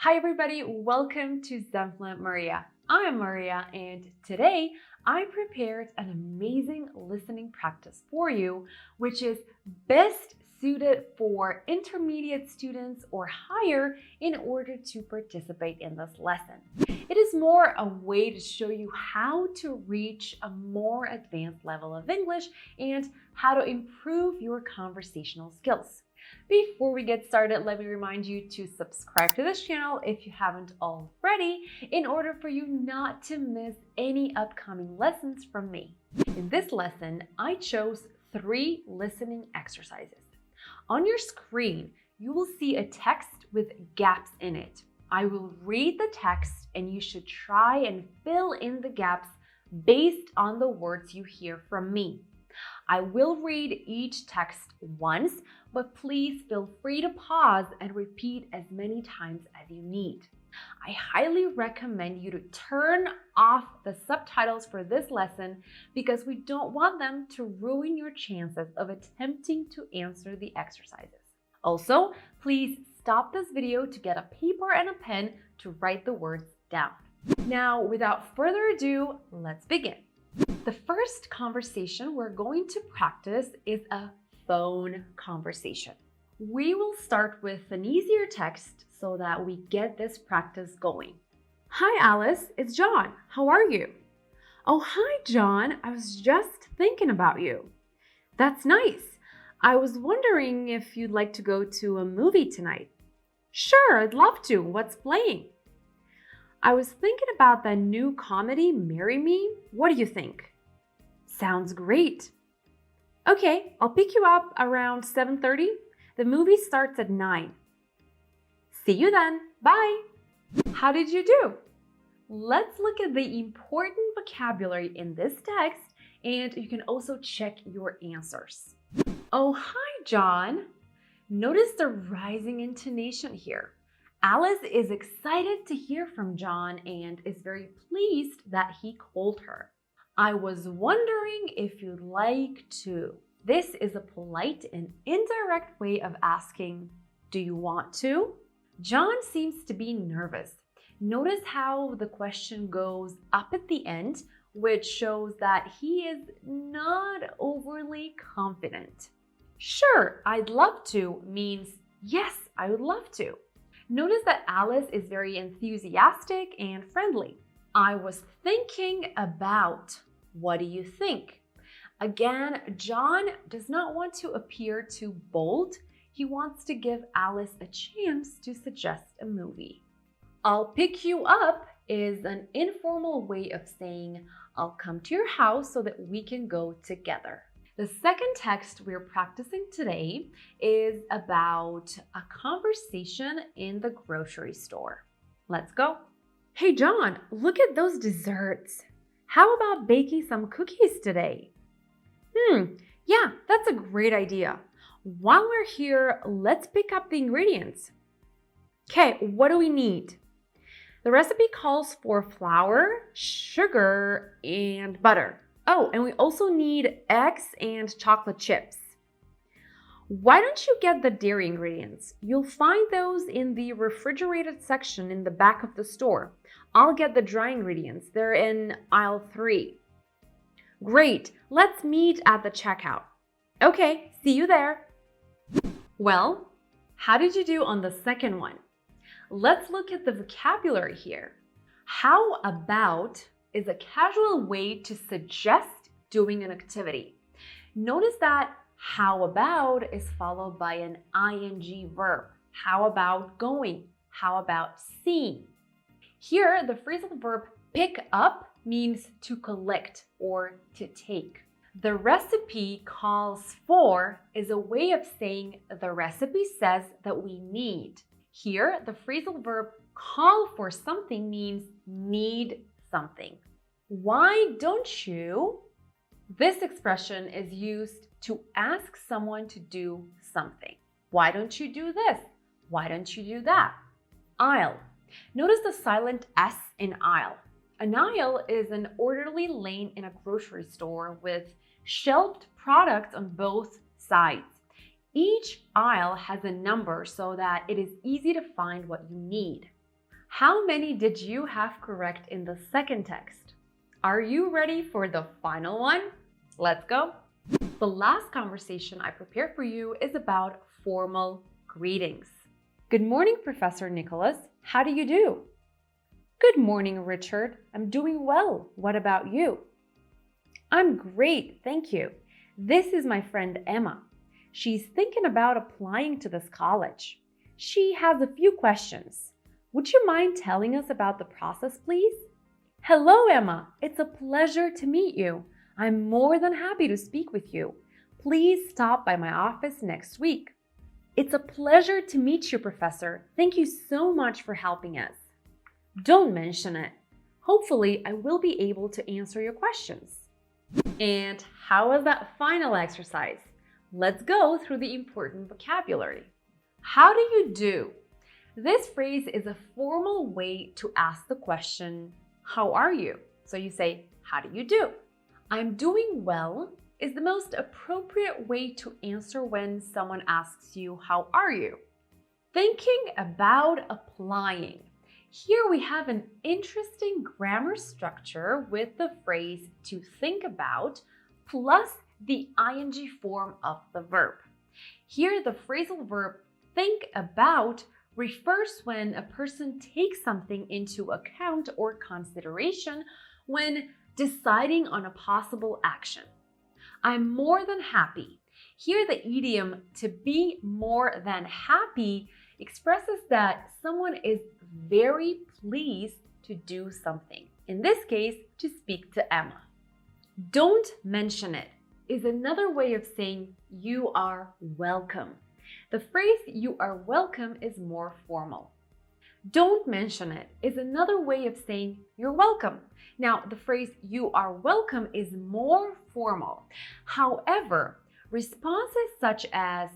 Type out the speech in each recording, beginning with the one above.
Hi everybody, welcome to Zenfluent Maria. I'm Maria and today I prepared an amazing listening practice for you, which is best suited for intermediate students or higher in order to participate in this lesson. It is more a way to show you how to reach a more advanced level of English and how to improve your conversational skills. Before we get started, let me remind you to subscribe to this channel if you haven't already, in order for you not to miss any upcoming lessons from me. In this lesson, I chose 3 listening exercises. On your screen, you will see a text with gaps in it. I will read the text and you should try and fill in the gaps based on the words you hear from me. I will read each text once, but please feel free to pause and repeat as many times as you need. I highly recommend you to turn off the subtitles for this lesson because we don't want them to ruin your chances of attempting to answer the exercises. Also, please stop this video to get a paper and a pen to write the words down. Now, without further ado, let's begin. The first conversation we're going to practice is a phone conversation. We will start with an easier text so that we get this practice going. Hi Alice, it's John. How are you? Oh, hi John. I was just thinking about you. That's nice. I was wondering if you'd like to go to a movie tonight. Sure, I'd love to. What's playing? I was thinking about that new comedy, Marry Me. What do you think? Sounds great. Okay, I'll pick you up around 7:30. The movie starts at 9. See you then. Bye. How did you do? Let's look at the important vocabulary in this text, and you can also check your answers. Oh, hi, John. Notice the rising intonation here. Alice is excited to hear from John and is very pleased that he called her. I was wondering if you'd like to. This is a polite and indirect way of asking, do you want to? John seems to be nervous. Notice how the question goes up at the end, which shows that he is not overly confident. Sure, I'd love to means yes, I would love to. Notice that Alice is very enthusiastic and friendly. I was thinking about, what do you think? Again, John does not want to appear too bold. He wants to give Alice a chance to suggest a movie. I'll pick you up is an informal way of saying I'll come to your house so that we can go together. The second text we're practicing today is about a conversation in the grocery store. Let's go. Hey John, look at those desserts. How about baking some cookies today? Yeah, that's a great idea. While we're here, let's pick up the ingredients. Okay, what do we need? The recipe calls for flour, sugar, and butter. Oh, and we also need eggs and chocolate chips. Why don't you get the dairy ingredients? You'll find those in the refrigerated section in the back of the store. I'll get the dry ingredients. They're in aisle 3. Great, let's meet at the checkout. Okay, see you there. Well, how did you do on the second one? Let's look at the vocabulary here. How about is a casual way to suggest doing an activity. Notice that how about is followed by an ing verb. How about going? How about seeing? Here, the phrasal verb pick up means to collect or to take. The recipe calls for is a way of saying the recipe says that we need. Here, the phrasal verb call for something means need something. Why don't you? This expression is used to ask someone to do something. Why don't you do this? Why don't you do that? Aisle. Notice the silent S in aisle. An aisle is an orderly lane in a grocery store with shelved products on both sides. Each aisle has a number so that it is easy to find what you need. How many did you have correct in the second text? Are you ready for the final one? Let's go. The last conversation I prepared for you is about formal greetings. Good morning, Professor Nicholas. How do you do? Good morning, Richard. I'm doing well. What about you? I'm great, thank you. This is my friend Emma. She's thinking about applying to this college. She has a few questions. Would you mind telling us about the process, please? Hello, Emma. It's a pleasure to meet you. I'm more than happy to speak with you. Please stop by my office next week. It's a pleasure to meet you, Professor. Thank you so much for helping us. Don't mention it. Hopefully, I will be able to answer your questions. And how was that final exercise? Let's go through the important vocabulary. How do you do? This phrase is a formal way to ask the question, how are you? So you say, how do you do? I'm doing well is the most appropriate way to answer when someone asks you, how are you? Thinking about applying. Here we have an interesting grammar structure with the phrase to think about plus the ing form of the verb. Here the phrasal verb think about refers when a person takes something into account or consideration when deciding on a possible action. I'm more than happy. Here the idiom to be more than happy expresses that someone is very pleased to do something. In this case, to speak to Emma. Don't mention it is another way of saying you are welcome. The phrase you are welcome is more formal. Don't mention it is another way of saying you're welcome. Now, the phrase you are welcome is more formal. However, responses such as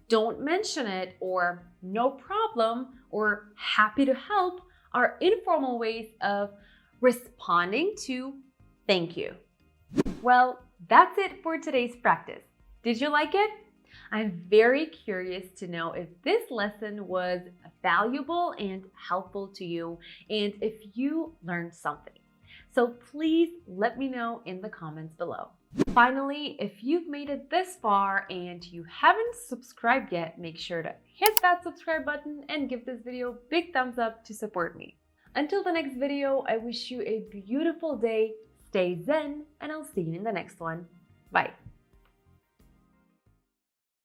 don't mention it or no problem or happy to help are informal ways of responding to thank you. Well, that's it for today's practice. Did you like it? I'm very curious to know if this lesson was valuable and helpful to you and if you learned something. So please let me know in the comments below. Finally, if you've made it this far and you haven't subscribed yet, make sure to hit that subscribe button and give this video a big thumbs up to support me. Until the next video, I wish you a beautiful day, stay zen, and I'll see you in the next one. Bye.